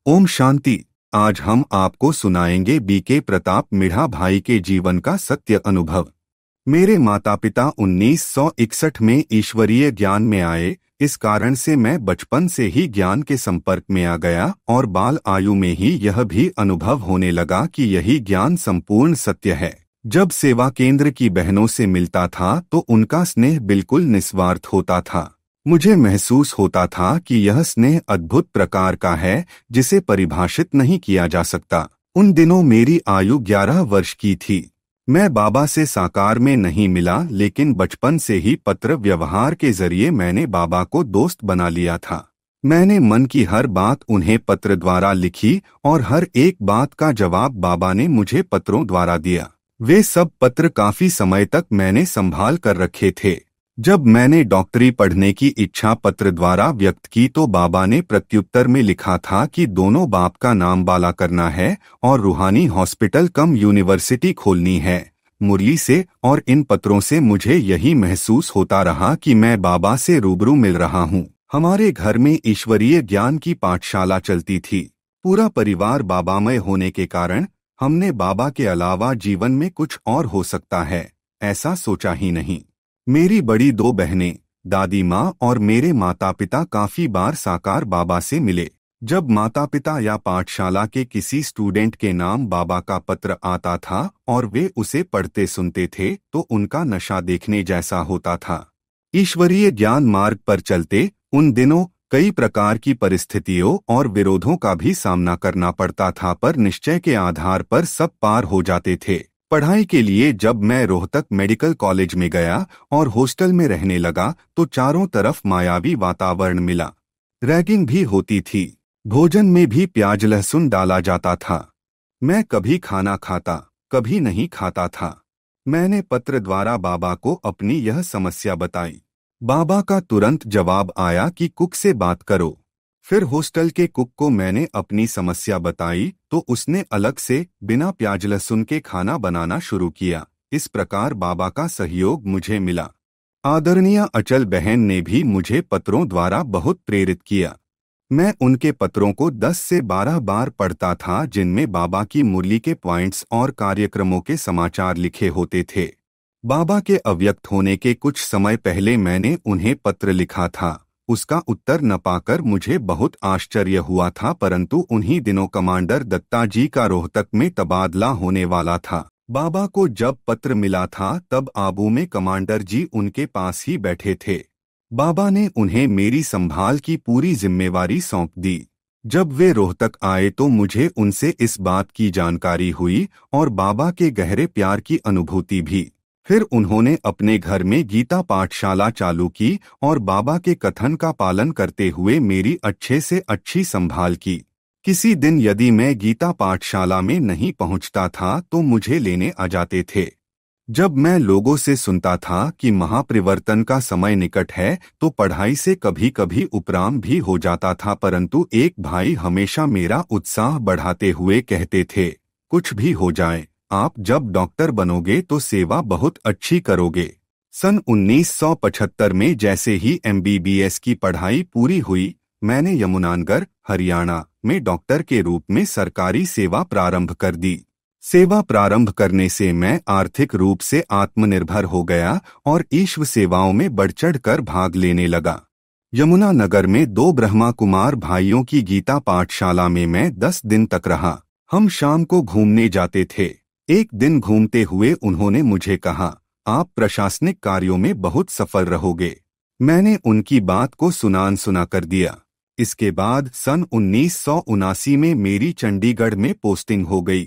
ओम शांति। आज हम आपको सुनाएंगे बीके प्रताप मिढ़ा भाई के जीवन का सत्य अनुभव। मेरे माता पिता 1961 में ईश्वरीय ज्ञान में आए। इस कारण से मैं बचपन से ही ज्ञान के संपर्क में आ गया और बाल आयु में ही यह भी अनुभव होने लगा कि यही ज्ञान संपूर्ण सत्य है। जब सेवा केंद्र की बहनों से मिलता था तो उनका स्नेह बिल्कुल निस्वार्थ होता था। मुझे महसूस होता था कि यह स्नेह अद्भुत प्रकार का है जिसे परिभाषित नहीं किया जा सकता। उन दिनों मेरी आयु 11 वर्ष की थी। मैं बाबा से साकार में नहीं मिला, लेकिन बचपन से ही पत्र व्यवहार के जरिए मैंने बाबा को दोस्त बना लिया था। मैंने मन की हर बात उन्हें पत्र द्वारा लिखी और हर एक बात का जवाब बाबा ने मुझे पत्रों द्वारा दिया। वे सब पत्र काफी समय तक मैंने संभाल कर रखे थे। जब मैंने डॉक्टरी पढ़ने की इच्छा पत्र द्वारा व्यक्त की तो बाबा ने प्रत्युत्तर में लिखा था कि दोनों बाप का नाम बाला करना है और रूहानी हॉस्पिटल कम यूनिवर्सिटी खोलनी है मुरली से। और इन पत्रों से मुझे यही महसूस होता रहा कि मैं बाबा से रूबरू मिल रहा हूँ। हमारे घर में ईश्वरीय ज्ञान की पाठशाला चलती थी। पूरा परिवार बाबामय होने के कारण हमने बाबा के अलावा जीवन में कुछ और हो सकता है ऐसा सोचा ही नहीं। मेरी बड़ी 2 बहनें, दादी माँ और मेरे माता पिता काफी बार साकार बाबा से मिले। जब माता पिता या पाठशाला के किसी स्टूडेंट के नाम बाबा का पत्र आता था और वे उसे पढ़ते सुनते थे तो उनका नशा देखने जैसा होता था। ईश्वरीय ज्ञान मार्ग पर चलते उन दिनों कई प्रकार की परिस्थितियों और विरोधों का भी सामना करना पड़ता था, पर निश्चय के आधार पर सब पार हो जाते थे। पढ़ाई के लिए जब मैं रोहतक मेडिकल कॉलेज में गया और हॉस्टल में रहने लगा तो चारों तरफ मायावी वातावरण मिला। रैगिंग भी होती थी। भोजन में भी प्याज लहसुन डाला जाता था। मैं कभी खाना खाता, कभी नहीं खाता था। मैंने पत्र द्वारा बाबा को अपनी यह समस्या बताई। बाबा का तुरंत जवाब आया कि कुक से बात करो। फिर हॉस्टल के कुक को मैंने अपनी समस्या बताई तो उसने अलग से बिना प्याज लहसुन के खाना बनाना शुरू किया। इस प्रकार बाबा का सहयोग मुझे मिला। आदरणीय अचल बहन ने भी मुझे पत्रों द्वारा बहुत प्रेरित किया। मैं उनके पत्रों को 10 से 12 बार पढ़ता था, जिनमें बाबा की मुरली के पॉइंट्स और कार्यक्रमों के समाचार लिखे होते थे। बाबा के अव्यक्त होने के कुछ समय पहले मैंने उन्हें पत्र लिखा था। उसका उत्तर न पाकर मुझे बहुत आश्चर्य हुआ था, परंतु उन्हीं दिनों कमांडर दत्ता जी का रोहतक में तबादला होने वाला था। बाबा को जब पत्र मिला था तब आबू में कमांडर जी उनके पास ही बैठे थे। बाबा ने उन्हें मेरी संभाल की पूरी जिम्मेवारी सौंप दी। जब वे रोहतक आए तो मुझे उनसे इस बात की जानकारी हुई और बाबा के गहरे प्यार की अनुभूति भी। फिर उन्होंने अपने घर में गीता पाठशाला चालू की और बाबा के कथन का पालन करते हुए मेरी अच्छे से अच्छी संभाल की। किसी दिन यदि मैं गीता पाठशाला में नहीं पहुंचता था तो मुझे लेने आ जाते थे। जब मैं लोगों से सुनता था कि महापरिवर्तन का समय निकट है तो पढ़ाई से कभी कभी उपराम भी हो जाता था, परंतु एक भाई हमेशा मेरा उत्साह बढ़ाते हुए कहते थे, कुछ भी हो जाए, आप जब डॉक्टर बनोगे तो सेवा बहुत अच्छी करोगे। सन 1975 में जैसे ही MBBS की पढ़ाई पूरी हुई, मैंने यमुनानगर, हरियाणा में डॉक्टर के रूप में सरकारी सेवा प्रारंभ कर दी। सेवा प्रारंभ करने से मैं आर्थिक रूप से आत्मनिर्भर हो गया और ईश्वर सेवाओं में बढ़-चढ़ कर भाग लेने लगा। यमुनानगर में 2 ब्रह्मा कुमार भाइयों की गीता पाठशाला में मैं 10 दिन तक रहा। हम शाम को घूमने जाते थे। एक दिन घूमते हुए उन्होंने मुझे कहा, आप प्रशासनिक कार्यों में बहुत सफल रहोगे। मैंने उनकी बात को सुना कर दिया। इसके बाद सन 1979 में मेरी चंडीगढ़ में पोस्टिंग हो गई।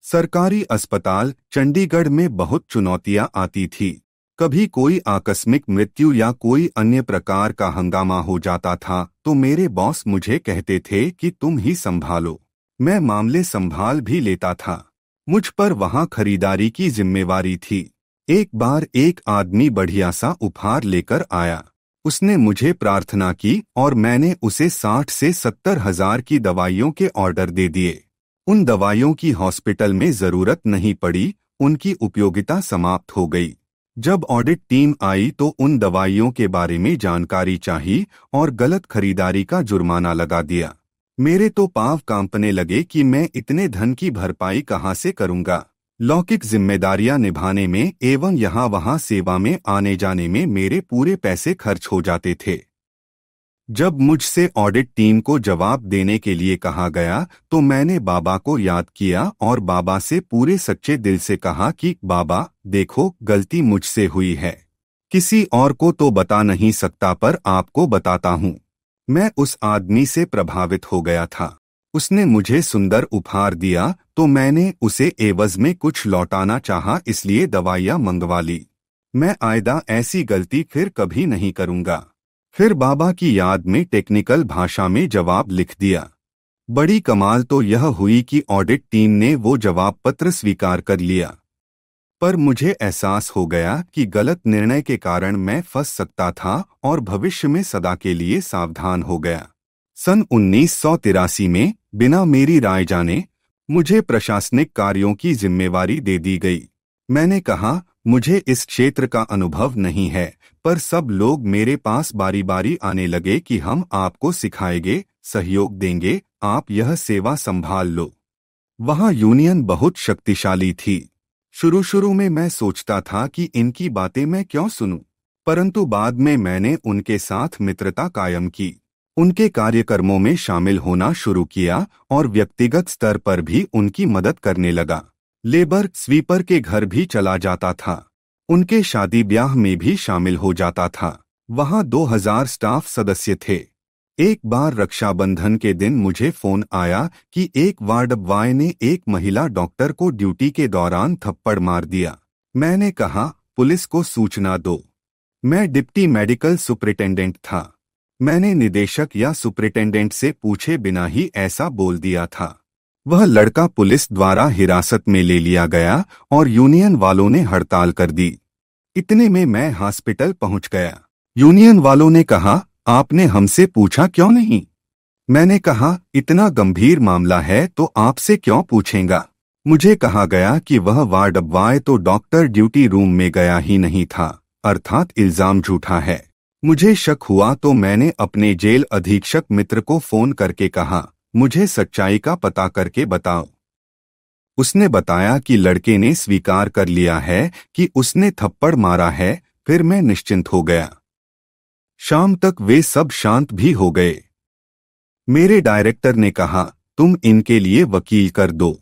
सरकारी अस्पताल चंडीगढ़ में बहुत चुनौतियां आती थी। कभी कोई आकस्मिक मृत्यु या कोई अन्य प्रकार का हंगामा हो जाता था तो मेरे बॉस मुझे कहते थे कि तुम ही संभालो। मैं मामले संभाल भी लेता था। मुझ पर वहां खरीदारी की जिम्मेवारी थी। एक बार एक आदमी बढ़िया सा उपहार लेकर आया। उसने मुझे प्रार्थना की और मैंने उसे 60 से 70 हजार की दवाइयों के ऑर्डर दे दिए। उन दवाइयों की हॉस्पिटल में जरूरत नहीं पड़ी, उनकी उपयोगिता समाप्त हो गई। जब ऑडिट टीम आई तो उन दवाइयों के बारे में जानकारी चाहिए और गलत खरीदारी का जुर्माना लगा दिया। मेरे तो पांव कांपने लगे कि मैं इतने धन की भरपाई कहाँ से करूंगा। लौकिक जिम्मेदारियां निभाने में एवं यहाँ वहाँ सेवा में आने जाने में मेरे पूरे पैसे खर्च हो जाते थे। जब मुझसे ऑडिट टीम को जवाब देने के लिए कहा गया तो मैंने बाबा को याद किया और बाबा से पूरे सच्चे दिल से कहा कि बाबा देखो, गलती मुझसे हुई है, किसी और को तो बता नहीं सकता पर आपको बताता हूँ। मैं उस आदमी से प्रभावित हो गया था। उसने मुझे सुंदर उपहार दिया तो मैंने उसे एवज में कुछ लौटाना चाहा, इसलिए दवाइयाँ मंगवा ली। मैं आइंदा ऐसी गलती फिर कभी नहीं करूँगा। फिर बाबा की याद में टेक्निकल भाषा में जवाब लिख दिया। बड़ी कमाल तो यह हुई कि ऑडिट टीम ने वो जवाब पत्र स्वीकार कर लिया, पर मुझे एहसास हो गया कि गलत निर्णय के कारण मैं फंस सकता था और भविष्य में सदा के लिए सावधान हो गया। सन 1983 में बिना मेरी राय जाने मुझे प्रशासनिक कार्यों की जिम्मेवारी दे दी गई। मैंने कहा, मुझे इस क्षेत्र का अनुभव नहीं है, पर सब लोग मेरे पास बारी बारी आने लगे कि हम आपको सिखाएंगे, सहयोग देंगे, आप यह सेवा संभाल लो। वहाँ यूनियन बहुत शक्तिशाली थी। शुरू में मैं सोचता था कि इनकी बातें मैं क्यों सुनूं, परंतु बाद में मैंने उनके साथ मित्रता कायम की, उनके कार्यक्रमों में शामिल होना शुरू किया और व्यक्तिगत स्तर पर भी उनकी मदद करने लगा। लेबर स्वीपर के घर भी चला जाता था, उनके शादी ब्याह में भी शामिल हो जाता था। वहाँ 2000 स्टाफ सदस्य थे। एक बार रक्षाबंधन के दिन मुझे फोन आया कि एक वार्ड बॉय ने एक महिला डॉक्टर को ड्यूटी के दौरान थप्पड़ मार दिया। मैंने कहा, पुलिस को सूचना दो। मैं डिप्टी मेडिकल सुपरिटेंडेंट था। मैंने निदेशक या सुपरिटेंडेंट से पूछे बिना ही ऐसा बोल दिया था। वह लड़का पुलिस द्वारा हिरासत में ले लिया गया और यूनियन वालों ने हड़ताल कर दी। इतने में मैं हॉस्पिटल पहुंच गया। यूनियन वालों ने कहा, आपने हमसे पूछा क्यों नहीं? मैंने कहा, इतना गंभीर मामला है तो आपसे क्यों पूछेंगा। मुझे कहा गया कि वह वार्ड बॉय तो डॉक्टर ड्यूटी रूम में गया ही नहीं था, अर्थात इल्जाम झूठा है। मुझे शक हुआ तो मैंने अपने जेल अधीक्षक मित्र को फोन करके कहा, मुझे सच्चाई का पता करके बताओ। उसने बताया कि लड़के ने स्वीकार कर लिया है कि उसने थप्पड़ मारा है। फिर मैं निश्चिंत हो गया। शाम तक वे सब शांत भी हो गए। मेरे डायरेक्टर ने कहा, तुम इनके लिए वकील कर दो।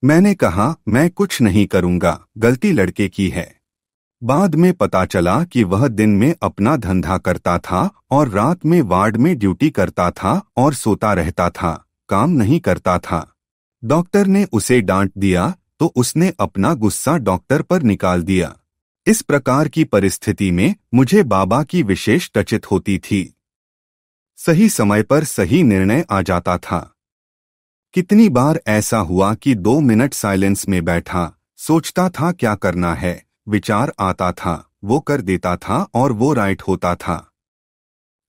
मैंने कहा, मैं कुछ नहीं करूंगा, गलती लड़के की है। बाद में पता चला कि वह दिन में अपना धंधा करता था और रात में वार्ड में ड्यूटी करता था और सोता रहता था, काम नहीं करता था। डॉक्टर ने उसे डांट दिया तो उसने अपना गुस्सा डॉक्टर पर निकाल दिया। इस प्रकार की परिस्थिति में मुझे बाबा की विशेष टचित होती थी। सही समय पर सही निर्णय आ जाता था। कितनी बार ऐसा हुआ कि 2 मिनट साइलेंस में बैठा, सोचता था क्या करना है, विचार आता था, वो कर देता था और वो राइट होता था।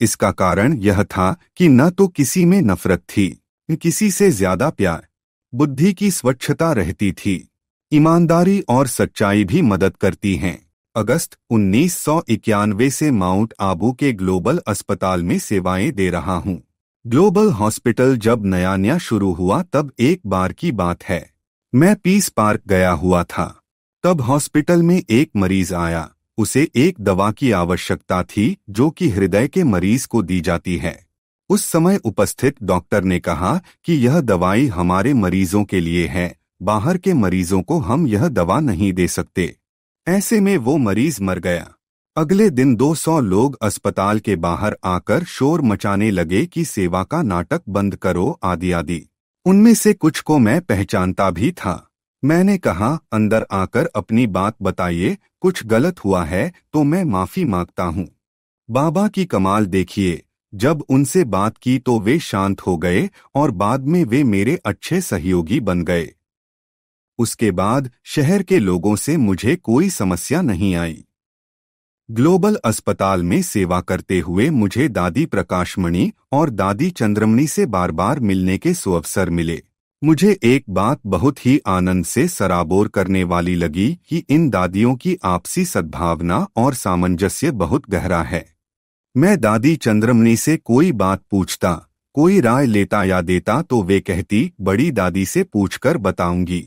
इसका कारण यह था कि न तो किसी में नफरत थी, किसी से ज्यादा प्यार। बुद्धि की स्वच्छता रहती थी। ईमानदारी और सच्चाई भी मदद करती हैं। अगस्त 1991 से माउंट आबू के ग्लोबल अस्पताल में सेवाएं दे रहा हूं। ग्लोबल हॉस्पिटल जब नया शुरू हुआ तब एक बार की बात है। मैं पीस पार्क गया हुआ था। तब हॉस्पिटल में एक मरीज आया। उसे एक दवा की आवश्यकता थी जो कि हृदय के मरीज को दी जाती है। उस समय उपस्थित डॉक्टर ने कहा कि यह दवाई हमारे मरीजों के लिए है, बाहर के मरीजों को हम यह दवा नहीं दे सकते। ऐसे में वो मरीज मर गया। अगले दिन 200 लोग अस्पताल के बाहर आकर शोर मचाने लगे कि सेवा का नाटक बंद करो आदि आदि। उनमें से कुछ को मैं पहचानता भी था। मैंने कहा, अंदर आकर अपनी बात बताइए, कुछ गलत हुआ है तो मैं माफी मांगता हूँ। बाबा की कमाल देखिए, जब उनसे बात की तो वे शांत हो गए और बाद में वे मेरे अच्छे सहयोगी बन गए। उसके बाद शहर के लोगों से मुझे कोई समस्या नहीं आई। ग्लोबल अस्पताल में सेवा करते हुए मुझे दादी प्रकाशमणि और दादी चंद्रमणि से बार बार मिलने के सुअवसर मिले। मुझे एक बात बहुत ही आनंद से सराबोर करने वाली लगी कि इन दादियों की आपसी सद्भावना और सामंजस्य बहुत गहरा है। मैं दादी चंद्रमणि से कोई बात पूछता, कोई राय लेता या देता तो वे कहती, बड़ी दादी से पूछकर बताऊंगी।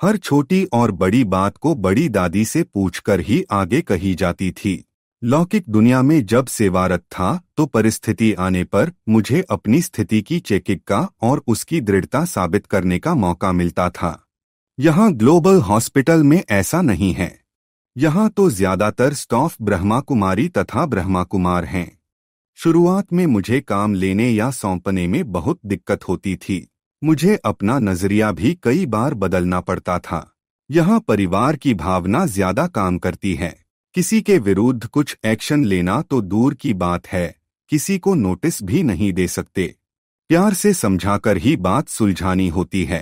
हर छोटी और बड़ी बात को बड़ी दादी से पूछकर ही आगे कही जाती थी। लौकिक दुनिया में जब सेवारत था तो परिस्थिति आने पर मुझे अपनी स्थिति की चेकिका और उसकी दृढ़ता साबित करने का मौका मिलता था। यहाँ ग्लोबल हॉस्पिटल में ऐसा नहीं है। यहाँ तो ज्यादातर स्टाफ ब्रह्मा कुमारी तथा ब्रह्मा कुमार हैं। शुरुआत में मुझे काम लेने या सौंपने में बहुत दिक्कत होती थी। मुझे अपना नजरिया भी कई बार बदलना पड़ता था। यहाँ परिवार की भावना ज्यादा काम करती है। किसी के विरुद्ध कुछ एक्शन लेना तो दूर की बात है, किसी को नोटिस भी नहीं दे सकते। प्यार से समझाकर ही बात सुलझानी होती है।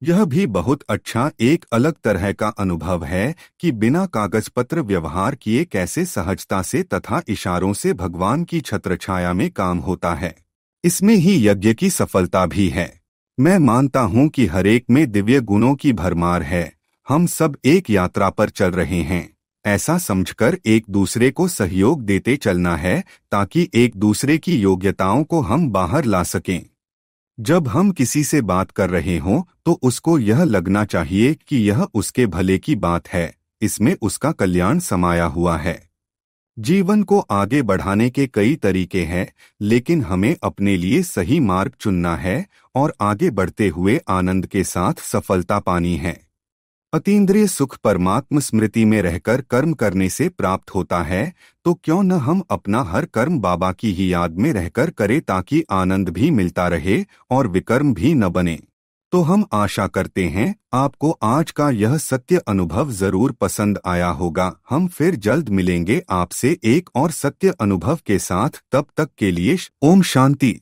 यह भी बहुत अच्छा एक अलग तरह का अनुभव है कि बिना कागज पत्र व्यवहार किए कैसे सहजता से तथा इशारों से भगवान की छत्रछाया में काम होता है। इसमें ही यज्ञ की सफलता भी है। मैं मानता हूँ कि हरेक में दिव्य गुणों की भरमार है। हम सब एक यात्रा पर चल रहे हैं, ऐसा समझकर एक दूसरे को सहयोग देते चलना है ताकि एक दूसरे की योग्यताओं को हम बाहर ला सकें। जब हम किसी से बात कर रहे हों तो उसको यह लगना चाहिए कि यह उसके भले की बात है, इसमें उसका कल्याण समाया हुआ है। जीवन को आगे बढ़ाने के कई तरीके हैं, लेकिन हमें अपने लिए सही मार्ग चुनना है और आगे बढ़ते हुए आनंद के साथ सफलता पानी है। अतीन्द्रिय सुख परमात्म स्मृति में रहकर कर्म करने से प्राप्त होता है, तो क्यों न हम अपना हर कर्म बाबा की ही याद में रहकर करें ताकि आनंद भी मिलता रहे और विकर्म भी न बने। तो हम आशा करते हैं आपको आज का यह सत्य अनुभव जरूर पसंद आया होगा। हम फिर जल्द मिलेंगे आपसे एक और सत्य अनुभव के साथ। तब तक के लिए ओम शांति।